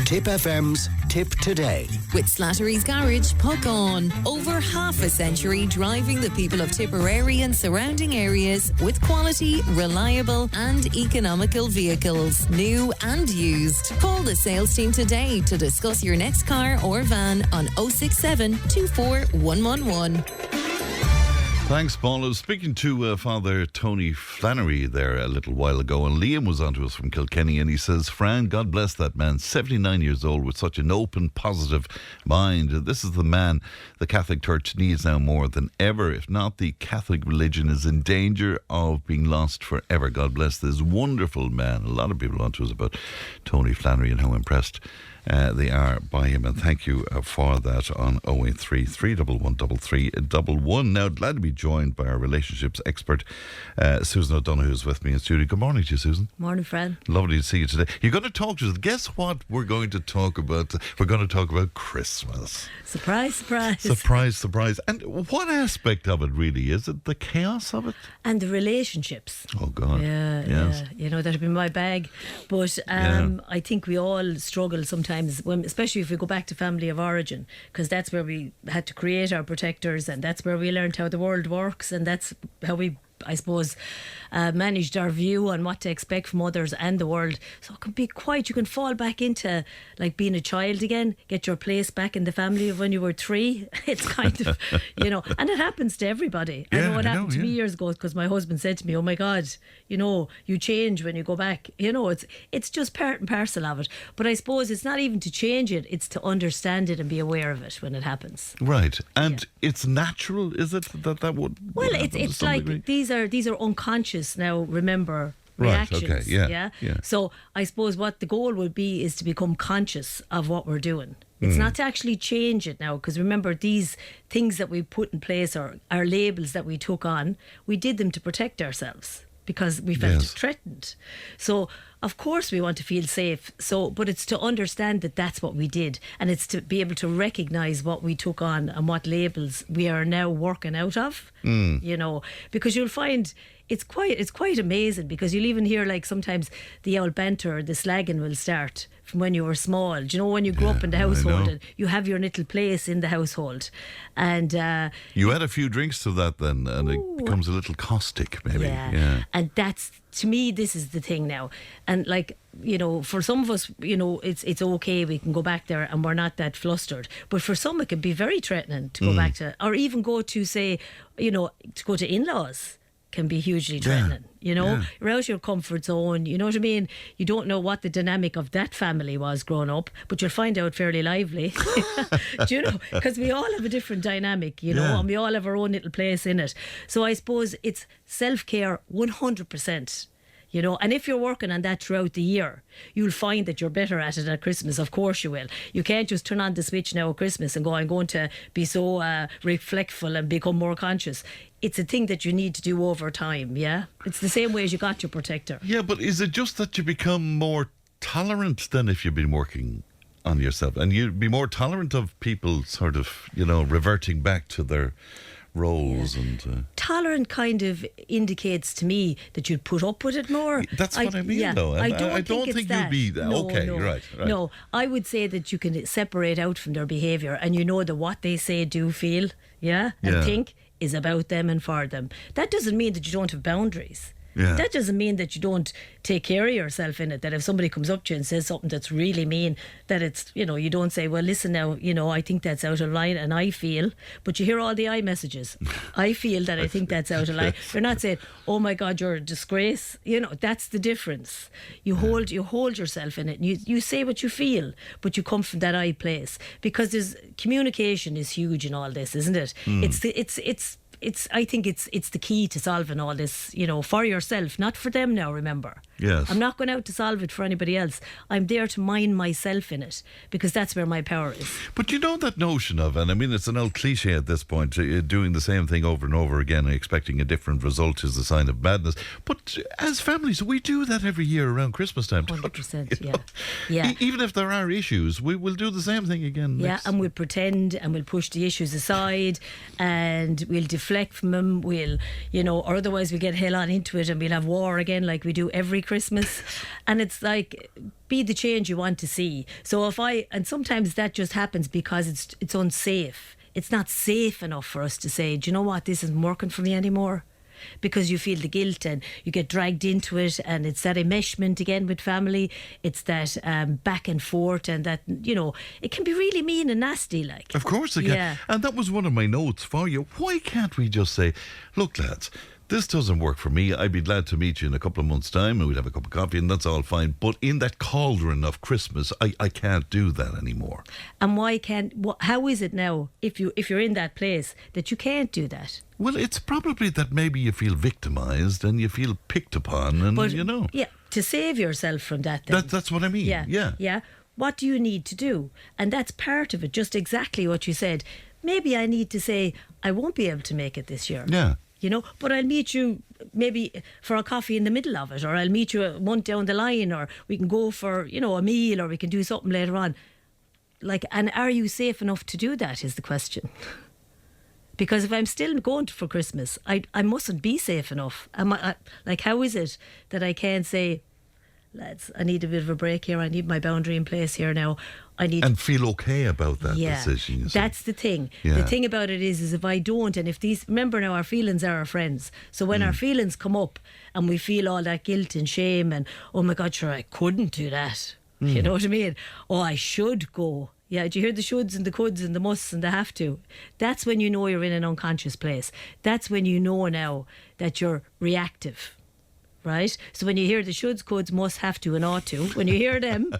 Tip FM's Tip Today. With Slattery's Garage, Puck On. Over half a century driving the people of Tipperary and surrounding areas with quality, reliable and economical vehicles, new and used. Call the sales team today to discuss your next car or van on 067 24 111. Thanks, Paul. I was speaking to Father Tony Flannery there a little while ago, and Liam was on to us from Kilkenny, and he says, Fran, God bless that man, 79 years old with such an open, positive mind. This is the man the Catholic Church needs now more than ever. If not, the Catholic religion is in danger of being lost forever. God bless this wonderful man. A lot of people on to us about Tony Flannery and how impressed they are by him, and thank you for that on 083 311 3311. Now, glad to be joined by our relationships expert, Susan O'Donoghue, who's with me in studio. Good morning to you, Susan. Morning, Fran. Lovely to see you today. You're going to talk to us. Guess what we're going to talk about? We're going to talk about Christmas. Surprise, surprise. Surprise, surprise. And what aspect of it really? Is it the chaos of it? And the relationships. Oh, God. Yeah, yes. yeah. You know, that'd be my bag. But I think we all struggle sometimes, especially if we go back to family of origin, because that's where we had to create our protectors, and that's where we learned how the world works, and that's how we, I suppose, managed our view on what to expect from others and the world. So it can be quite, you can fall back into like being a child again, get your place back in the family of when you were 3. It's kind of, you know, and it happens to everybody. I know what happened to me years ago, because my husband said to me, oh my God, you know, you change when you go back. You know, it's just part and parcel of it. But I suppose it's not even to change it, it's to understand it and be aware of it when it happens. Right. And it's natural, is it, that would... Well, it's like degree? These are unconscious now, remember, reactions. Right, okay, yeah. So I suppose what the goal would be is to become conscious of what we're doing. It's not to actually change it now, because remember, these things that we put in place, or our labels that we took on, we did them to protect ourselves because we felt threatened. So of course we want to feel safe. So, but it's to understand that that's what we did, and it's to be able to recognise what we took on and what labels we are now working out of. You know, because you'll find it's quite amazing, because you'll even hear, like, sometimes the old banter, the slagging will start from when you were small. Do you know, when you grew up in the household and you have your little place in the household, and you add a few drinks to that then, and it becomes a little caustic, maybe. Yeah. And that's, to me, this is the thing now. And like, you know, for some of us, you know, it's okay, we can go back there and we're not that flustered. But for some, it can be very threatening to go back to, or even go to, say, you know, to go to in-laws can be hugely threatening. You know, you're out your comfort zone. You know what I mean? You don't know what the dynamic of that family was growing up, but you'll find out fairly lively. Do you know? Because we all have a different dynamic, you know, and we all have our own little place in it. So I suppose it's self-care 100%. You know, and if you're working on that throughout the year, you'll find that you're better at it at Christmas. Of course you will. You can't just turn on the switch now at Christmas and go, I'm going to be so reflectful and become more conscious. It's a thing that you need to do over time, yeah? It's the same way as you got your protector. Yeah, but is it just that you become more tolerant than if you've been working on yourself? And you'd be more tolerant of people sort of, you know, reverting back to their roles and... Tolerant kind of indicates to me that you'd put up with it more. That's what I mean, though. And I don't think you'd be... Right. No, I would say that you can separate out from their behaviour, and you know that what they say, do, feel, and think is about them and for them. That doesn't mean that you don't have boundaries. That doesn't mean that you don't take care of yourself in it, that if somebody comes up to you and says something that's really mean, that it's, you know, you don't say, well, listen now, you know, I think that's out of line and I feel, but you hear all the I messages. I feel that I think that's out of line. You're not saying, oh my God, you're a disgrace. You know, that's the difference. You hold yourself in it, and you say what you feel, but you come from that I place, because communication is huge in all this, isn't it? I think it's the key to solving all this, you know, for yourself, not for them now, remember. Yes. I'm not going out to solve it for anybody else. I'm there to mind myself in it, because that's where my power is. But you know that notion of, and I mean, it's an old cliche at this point, doing the same thing over and over again and expecting a different result is a sign of madness. But as families, we do that every year around Christmas time. 100%, you know? yeah. Even if there are issues, we will do the same thing again. Yeah, and we'll pretend and we'll push the issues aside and we'll deflect deflect from him, or otherwise we get hell on into it and we'll have war again like we do every Christmas. And it's like, be the change you want to see. So and sometimes that just happens because it's unsafe. It's not safe enough for us to say, do you know what, this isn't working for me anymore. Because you feel the guilt and you get dragged into it, and it's that enmeshment again with family. It's that back and forth, and that, it can be really mean and nasty. Like, of course it can. Yeah. And that was one of my notes for you. Why can't we just say, look, lads, this doesn't work for me. I'd be glad to meet you in a couple of months' time and we'd have a cup of coffee and that's all fine. But in that cauldron of Christmas, I can't do that anymore. And how is it now, if you're in that place, that you can't do that? Well, it's probably that maybe you feel victimised and you feel picked upon and, Yeah, to save yourself from that then. That's what I mean. Yeah. What do you need to do? And that's part of it, just exactly what you said. Maybe I need to say, I won't be able to make it this year. Yeah. But I'll meet you maybe for a coffee in the middle of it, or I'll meet you a month down the line, or we can go for, a meal, or we can do something later on. And are you safe enough to do that is the question. Because if I'm still going for Christmas, I mustn't be safe enough. How is it that I can't say, lads, I need a bit of a break here. I need my boundary in place here now. And feel okay about that decision. You see. That's the thing. Yeah. The thing about it is if I don't, and if remember now, our feelings are our friends. So when our feelings come up and we feel all that guilt and shame and, oh my God, sure, I couldn't do that. You know what I mean? Oh, I should go. Yeah, do you hear the shoulds and the coulds and the musts and the have to? That's when you know you're in an unconscious place. That's when you know now that you're reactive. Right? So when you hear the shoulds, coulds, must, have to and ought to, when you hear them,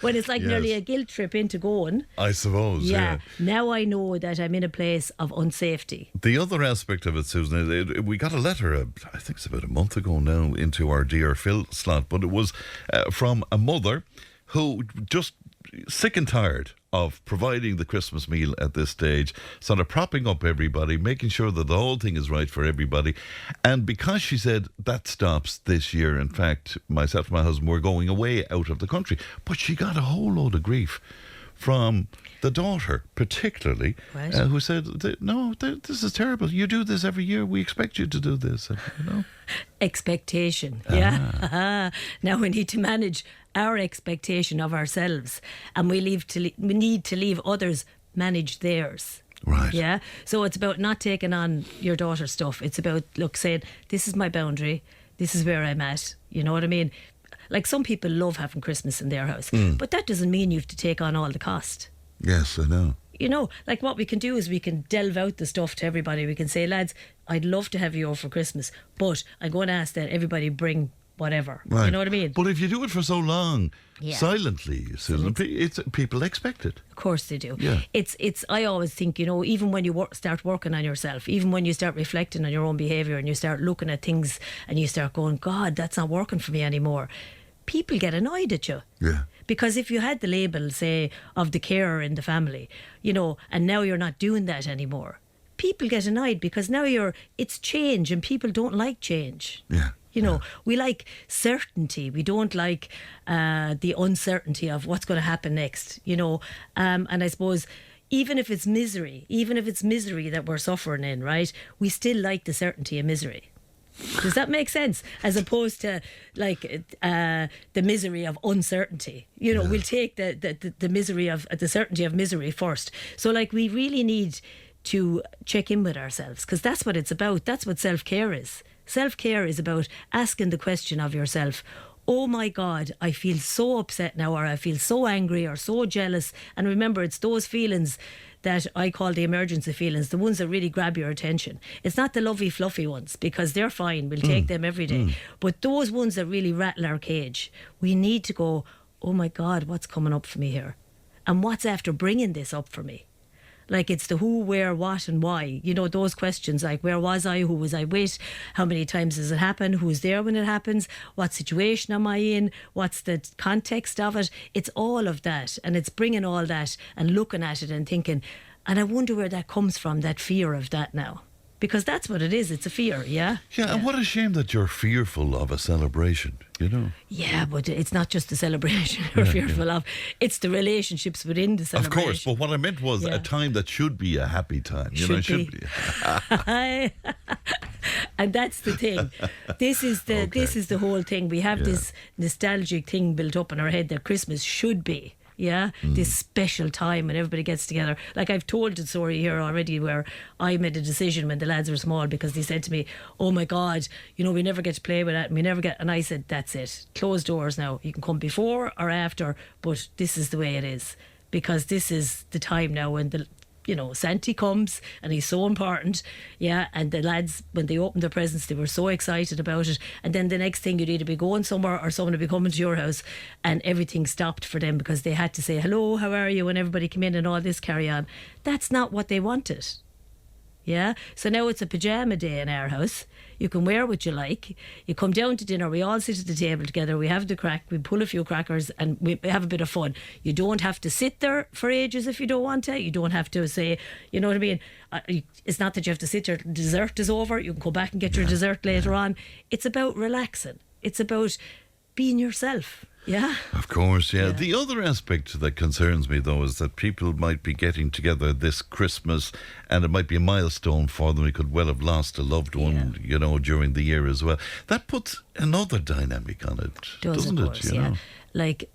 when it's like nearly a guilt trip into going. I suppose, yeah. Now I know that I'm in a place of unsafety. The other aspect of it, Susan, we got a letter, I think it's about a month ago now, into our Dear Phil slot, but it was from a mother who just sick and tired of providing the Christmas meal at this stage, sort of propping up everybody, making sure that the whole thing is right for everybody. And because she said that stops this year, in fact, myself and my husband were going away out of the country, but she got a whole load of grief from the daughter, particularly, right. Who said, no, this is terrible. You do this every year. We expect you to do this. Expectation, yeah. Now we need to manage our expectation of ourselves, and we need to leave others manage theirs. Right. Yeah. So it's about not taking on your daughter's stuff. It's about saying, this is my boundary. This is where I'm at. You know what I mean? Like, some people love having Christmas in their house, but that doesn't mean you have to take on all the cost. Yes, I know. Like, what we can do is we can delve out the stuff to everybody. We can say, lads, I'd love to have you over for Christmas, but I'm going to ask that everybody bring whatever. Right. You know what I mean? But if you do it for so long, silently, Susan, people expect it. Of course they do. Yeah. It's. I always think, even when you start working on yourself, even when you start reflecting on your own behaviour and you start looking at things and you start going, God, that's not working for me anymore, people get annoyed at you. Yeah. Because if you had the label, say, of the carer in the family, and now you're not doing that anymore, people get annoyed because now it's change, and people don't like change. Yeah. We like certainty. We don't like the uncertainty of what's going to happen next, and I suppose even if it's misery that we're suffering in, right, we still like the certainty of misery. Does that make sense? As opposed to the misery of uncertainty. We'll take the misery of the certainty of misery first. So we really need to check in with ourselves, because that's what it's about. That's what self-care is. Self-care is about asking the question of yourself, oh my God, I feel so upset now, or I feel so angry or so jealous. And remember, it's those feelings that I call the emergency feelings, the ones that really grab your attention. It's not the lovey fluffy ones, because they're fine, we'll take them every day. But those ones that really rattle our cage, we need to go, oh my God, what's coming up for me here? And what's after bringing this up for me? It's the who, where, what and why. Those questions like, where was I? Who was I with? How many times does it happen? Who's there when it happens? What situation am I in? What's the context of it? It's all of that. And it's bringing all that and looking at it and thinking, and I wonder where that comes from, that fear of that now. because that's what it is. It's a fear, yeah? Yeah, and what a shame that you're fearful of a celebration, you know. Yeah, but it's not just the celebration you're fearful of. It's the relationships within the celebration. Of course, but what I meant was a time that should be a happy time. You know, it should be. And that's the thing. This is the whole thing. We have this nostalgic thing built up in our head that Christmas should be. Yeah, this special time when everybody gets together. Like I've told the story here already where I made a decision when the lads were small because they said to me, "Oh my God, you know, we never get to play with that and we never get," and I said, "That's it, closed doors now. You can come before or after, but this is the way it is, because this is the time now when Santa comes and he's so important." Yeah, and the lads, when they opened their presents, they were so excited about it. And then the next thing, you'd either be going somewhere or someone would be coming to your house, and everything stopped for them because they had to say hello, how are you, when everybody came in and all this carry on. That's not what they wanted. Yeah, so now it's a pyjama day in our house. You can wear what you like. You come down to dinner, we all sit at the table together, we have the crack, we pull a few crackers and we have a bit of fun. You don't have to sit there for ages if you don't want to. You don't have to say, you know what I mean? It's not that you have to sit there, dessert is over, you can go back and get your dessert later on. It's about relaxing. It's about being yourself. Yeah. Of course, yeah. The other aspect that concerns me, though, is that people might be getting together this Christmas and it might be a milestone for them. They could well have lost a loved one, you know, during the year as well. That puts another dynamic on it, doesn't it? You know? Like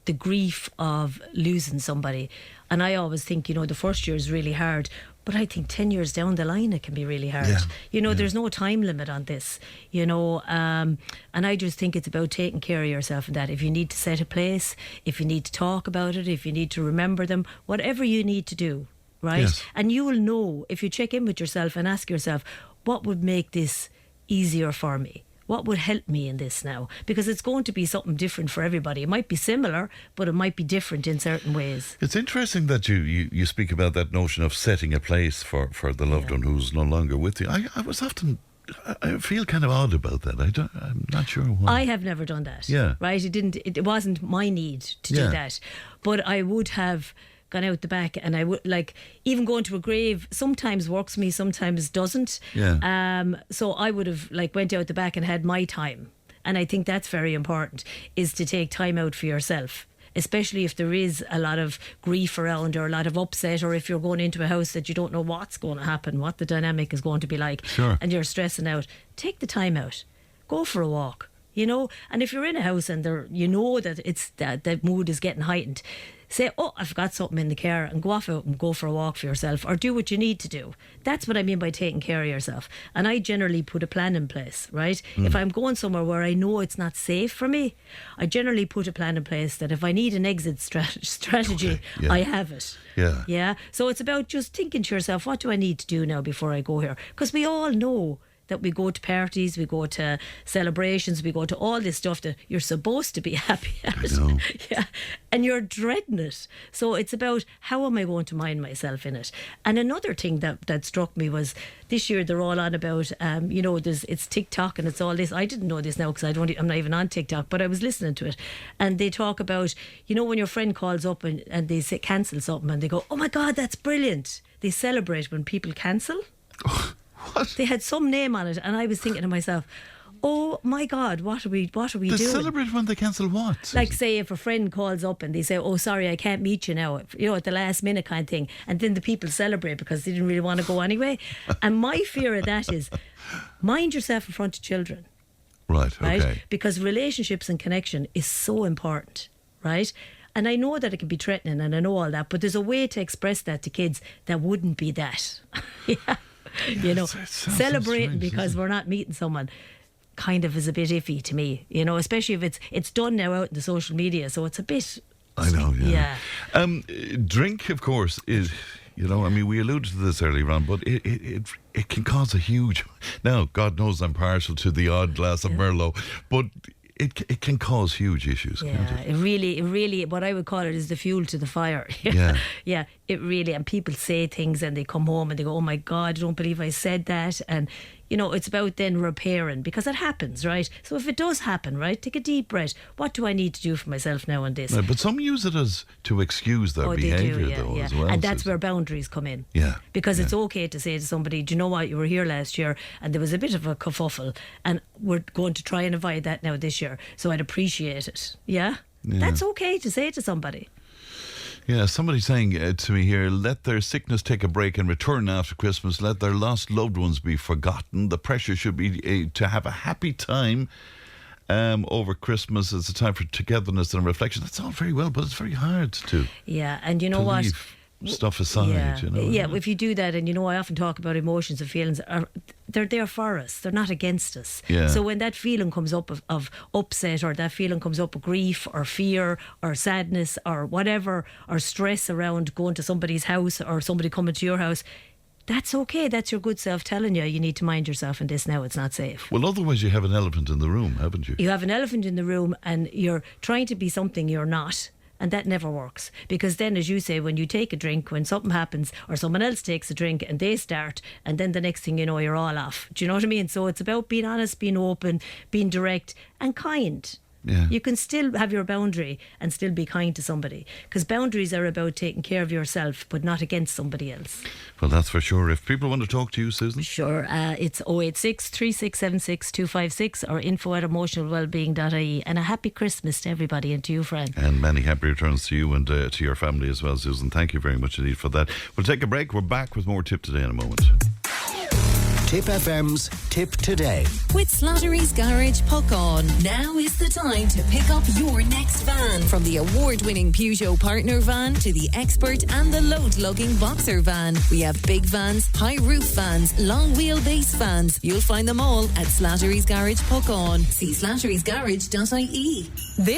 the grief of losing somebody. And I always think, the first year is really hard. But I think 10 years down the line, it can be really hard. There's no time limit on this, and I just think it's about taking care of yourself and that. If you need to set a place, if you need to talk about it, if you need to remember them, whatever you need to do, right? Yes. And you will know, if you check in with yourself and ask yourself, what would make this easier for me? What would help me in this now? Because it's going to be something different for everybody. It might be similar, but it might be different in certain ways. It's interesting that you speak about that notion of setting a place for the loved one who's no longer with you. I feel kind of odd about that. I'm not sure why. I have never done that. Yeah. Right? It wasn't my need to do that. But I would have gone out the back, and I would, like, even going to a grave sometimes works for me, sometimes doesn't. So I would have went out the back and had my time. And I think that's very important, is to take time out for yourself, especially if there is a lot of grief around or a lot of upset, or if you're going into a house that you don't know what's going to happen, what the dynamic is going to be like, and you're stressing out. Take the time out, go for a walk, and if you're in a house and that it's that mood is getting heightened, say, "Oh, I forgot something in the car," and go off out and go for a walk for yourself, or do what you need to do. That's what I mean by taking care of yourself. And I generally put a plan in place, right? If I'm going somewhere where I know it's not safe for me, I generally put a plan in place that if I need an exit strategy, I have it. Yeah. So it's about just thinking to yourself, what do I need to do now before I go here? Because we all know that we go to parties, we go to celebrations, we go to all this stuff that you're supposed to be happy at. I know. And you're dreading it. So it's about, how am I going to mind myself in it? And another thing that struck me was, this year they're all on about, it's TikTok and it's all this. I didn't know this now because I'm not even on TikTok, but I was listening to it. And they talk about, when your friend calls up and they say cancel something, and they go, "Oh my God, that's brilliant." They celebrate when people cancel. What? They had some name on it, and I was thinking to myself, "Oh my God, what are we doing?" They celebrate when they cancel what? Like, say, if a friend calls up and they say, "Oh, sorry, I can't meet you now," at the last minute kind of thing, and then the people celebrate because they didn't really want to go anyway. And my fear of that is, mind yourself in front of children. Right, okay. Because relationships and connection is so important, right? And I know that it can be threatening, and I know all that, but there's a way to express that to kids that wouldn't be that. Celebrating because we're not meeting someone kind of is a bit iffy to me, especially if it's done now out in the social media, so it's a bit. I know, yeah. Drink, of course, is, we alluded to this earlier on, but it can cause a huge. Now, God knows I'm partial to the odd glass of Merlot, but it can cause huge issues, can't it? It really, what I would call it is the fuel to the fire. Yeah, it really, and people say things and they come home and they go, "Oh my God, I don't believe I said that." And, it's about then repairing, because it happens, right? So if it does happen, right, take a deep breath. What do I need to do for myself now on this? Right, but some use it as to excuse their behaviour, as well. And that's where boundaries come in. Yeah. Because it's okay to say to somebody, do you know what, you were here last year and there was a bit of a kerfuffle, and we're going to try and avoid that now this year. So I'd appreciate it. Yeah? That's okay to say to somebody. Yeah, somebody saying to me here, let their sickness take a break and return after Christmas. Let their lost loved ones be forgotten. The pressure should be to have a happy time over Christmas. It's a time for togetherness and reflection. That's all very well, but it's very hard to. Yeah, and you know what? Leave stuff aside, if you do that, and I often talk about emotions and feelings, they're there for us, they're not against us. So when that feeling comes up of upset, or that feeling comes up of grief or fear or sadness or whatever, or stress around going to somebody's house or somebody coming to your house, that's okay. That's your good self telling you need to mind yourself in this now, it's not safe. Well, otherwise you have an elephant in the room, haven't you? You have an elephant in the room and you're trying to be something you're not. And that never works, because then, as you say, when you take a drink, when something happens or someone else takes a drink and they start, and then the next thing you know, you're all off. Do you know what I mean? So it's about being honest, being open, being direct and kind. Yeah. You can still have your boundary and still be kind to somebody, because boundaries are about taking care of yourself but not against somebody else. Well, that's for sure. If people want to talk to you, Susan? Sure, it's 086 3676 256 or info@emotionalwellbeing.ie. And a happy Christmas to everybody, and to you, Fran. And many happy returns to you and to your family as well, Susan. Thank you very much indeed for that. We'll take a break. We're back with more Tip Today in a moment. Tip FM's Tip Today. With Slattery's Garage Puckon. Now is the time to pick up your next van. From the award-winning Peugeot Partner van to the Expert and the load-lugging Boxer van. We have big vans, high-roof vans, long wheelbase vans. You'll find them all at Slattery's Garage Puckon. See slatterysgarage.ie. This